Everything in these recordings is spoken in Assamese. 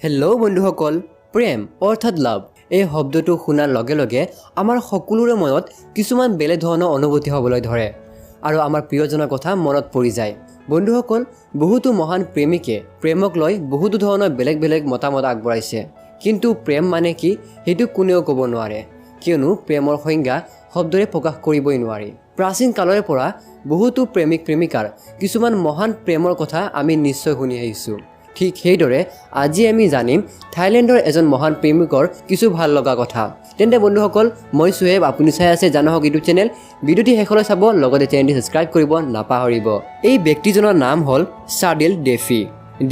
হেল্ল' বন্ধুসকল, প্ৰেম অৰ্থাৎ লাভ এই শব্দটো শুনাৰ লগে লগে আমাৰ সকলোৰে মনত কিছুমান বেলেগ ধৰণৰ অনুভূতি হ'বলৈ ধৰে আৰু আমাৰ প্ৰিয়জনৰ কথা মনত পৰি যায়। বন্ধুসকল, বহুতো মহান প্ৰেমিকে প্ৰেমক লৈ বহুতো ধৰণৰ বেলেগ বেলেগ মতামত আগবঢ়াইছে, কিন্তু প্ৰেম মানে কি সেইটো কোনেও ক'ব নোৱাৰে, কিয়নো প্ৰেমৰ সংজ্ঞা শব্দৰে প্ৰকাশ কৰিবই নোৱাৰি। প্ৰাচীন কালৰে পৰা বহুতো প্ৰেমিক প্ৰেমিকাৰ কিছুমান মহান প্ৰেমৰ কথা আমি নিশ্চয় শুনি আহিছোঁ। ঠিক সেইদৰে আজি আমি জানিম থাইলেণ্ডৰ এজন মহান প্ৰেমিকৰ কিছু ভাল লগা কথা। তেন্তে বন্ধুসকল, মই সুহেব, আপুনি চাই আছে জানু আহক ইউটিউব চেনেল। ভিডিঅ'টি শেষলৈ চাব, লগতে চেনেলটি ছাবস্ক্ৰাইব কৰিব নাপাহৰিব। এই ব্যক্তিজনৰ নাম হ'ল চাৰ্ডিল ডেফি।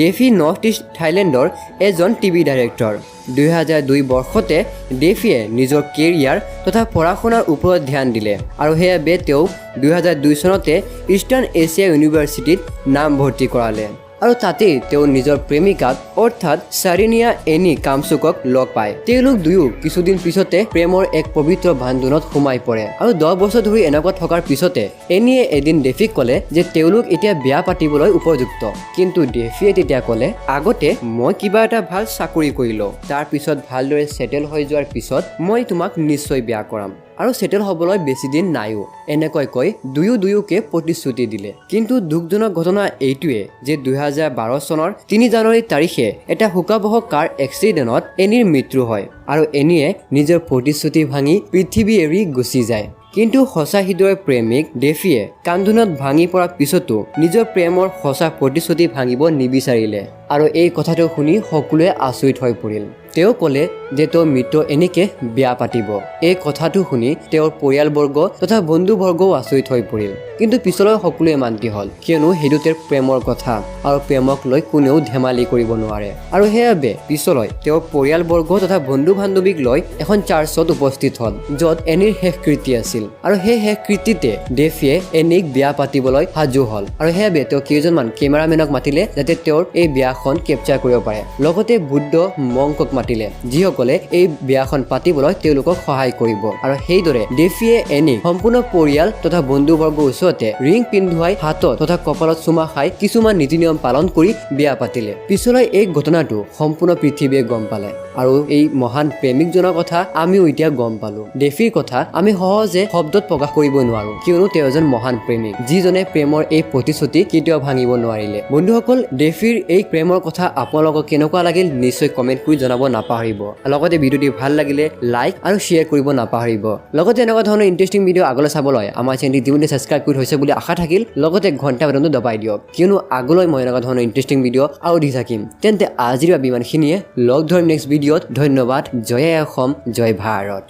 ডেফি নৰ্থ ইষ্ট থাইলেণ্ডৰ এজন টিভি ডাইৰেক্টৰ। 2002 বৰ্ষতে ডেফিয়ে নিজৰ কেৰিয়াৰ তথা পঢ়া শুনাৰ ওপৰত ধ্যান দিলে আৰু সেইবাবে তেওঁ 2002 চনতে ইষ্টাৰ্ণ এছিয়া ইউনিভাৰ্চিটিত নামভৰ্তি কৰালে আৰু তাতেই তেওঁ নিজৰ প্ৰেমিকাক অৰ্থাৎ চাৰিনিয়া এনি কামচুকক লগ পায়। তেওঁলোক দুয়ো কিছুদিন পিছতে প্ৰেমৰ এক পবিত্ৰ বান্ধোনত সোমাই পৰে আৰু 10 বছৰ ধৰি এনেকুৱা থকাৰ পিছতে এনিয়ে এদিন ডেফিক ক'লে যে তেওঁলোক এতিয়া বিয়া পাতিবলৈ উপযুক্ত। কিন্তু ডেফিয়ে তেতিয়া ক'লে, আগতে মই কিবা এটা ভাল চাকৰি কৰি লওঁ, তাৰ পিছত ভালদৰে ছেটেল হৈ যোৱাৰ পিছত মই তোমাক নিশ্চয় বিয়া কৰাম আৰু ছেটেল হ'বলৈ বেছি দিন নাইও। এনেকৈ কৈ দুয়োকে প্ৰতিশ্ৰুতি দিলে। কিন্তু দুখজনক ঘটনা এইটোৱে যে 2012 চনৰ 3 জানুৱাৰী তাৰিখে এটা শোকাবহ কাৰ এক্সিডেণ্টত এনিৰ মৃত্যু হয় আৰু এনিয়ে নিজৰ প্ৰতিশ্ৰুতি ভাঙি পৃথিৱী এৰি গুচি যায়। কিন্তু সঁচা হৃদয়ৰ প্ৰেমিক ডেফিয়ে কান্ধোনত ভাঙি পৰাৰ পিছতো নিজৰ প্ৰেমৰ সঁচা প্ৰতিশ্ৰুতি ভাঙিব নিবিচাৰিলে আৰু এই কথাটো শুনি সকলোৱে আচৰিত হৈ পৰিল। তেওঁ ক'লে যে তেওঁ মৃত এনেকে বিয়া পাতিব। এই কথাটো শুনি তেওঁৰ পৰিয়ালবৰ্গ তথা বন্ধুবৰ্গও আচৰিত হৈ পৰিল, কিন্তু পিছলৈ সকলোৱে মান্তি হ'ল, কিয়নো সেইটো তেওঁৰ প্ৰেমৰ কথা আৰু প্ৰেমক লৈ কোনেও ধেমালি কৰিব নোৱাৰে। আৰু সেইবাবে পিছলৈ তেওঁৰ পৰিয়ালবৰ্গ তথা বন্ধু বান্ধৱীক লৈ এখন চাৰ্চত উপস্থিত হ'ল, য'ত এনিৰ শেষকৃত্য আছিল আৰু সেই শেষকৃত্যতে ডেফিয়ে এনিক বিয়া পাতিবলৈ সাজু হ'ল আৰু সেইবাবে তেওঁ কেইজনমান কেমেৰামেনক মাতিলে যাতে তেওঁৰ এই বিয়াখন কেপচাৰ কৰিব পাৰে। লগতে বুদ্ধ মংকক মাতিলে, যিসকলে এই বিয়াখন পাতিবলৈ তেওঁলোকক সহায় কৰিব। আৰু সেইদৰে ডেফিয়ে এনিক সম্পূৰ্ণ পৰিয়াল তথা বন্ধুবৰ্গৰ ওচৰতে ৰিং পিন্ধুৱাই হাতত তথা কপালত চুমা খাই কিছুমান নীতি নিয়ম পালন কৰি বিয়া পাতিলে। পিছলৈ এই ঘটনাটো সম্পূৰ্ণ পৃথিৱীয়ে গম পালে আৰু এই মহান প্ৰেমিকজনৰ কথা আমিও এতিয়া গম পালো। ডেফিৰ কথা আমি সহজে শব্দত প্ৰকাশ কৰিব নোৱাৰো, কিয়নো তেওঁ এজন মহান প্ৰেমিক, যিজনে প্ৰেমৰ এই প্ৰতিশ্ৰুতি কেতিয়াও ভাঙিব নোৱাৰিলে। বন্ধুসকল, ডেফিৰ এই প্ৰেমৰ কথা আপোনালোকক কেনেকুৱা লাগিল নিশ্চয় কমেণ্ট কৰি জনাব নাপাহৰিব। লগতে ভিডিঅ'টি ভাল লাগিলে লাইক আৰু শ্বেয়াৰ কৰিব নাপাহৰিব। লগতে এনেকুৱা ধৰণৰ ইণ্টাৰেষ্টিং ভিডিঅ' আগলৈ চাবলৈ আমাৰ চেনেলটি ইতিমধ্যে ছাবস্ক্ৰাইব কৰি হৈছে বুলি আশা থাকিল। লগতে ঘণ্টা বাটনটো দবাই দিয়ক, কিয়নো আগলৈ মই এনেকুৱা ধৰণৰ ইণ্টাৰেষ্টিং ভিডিঅ' আৰু দি থাকিম। তেন্তে আজিৰ বাবে ইমানখিনিয়ে, লগ ধৰিম নেক্সট ভিডিঅ'ত। ধন্যবাদ। জয় অসম, জয় ভাৰত।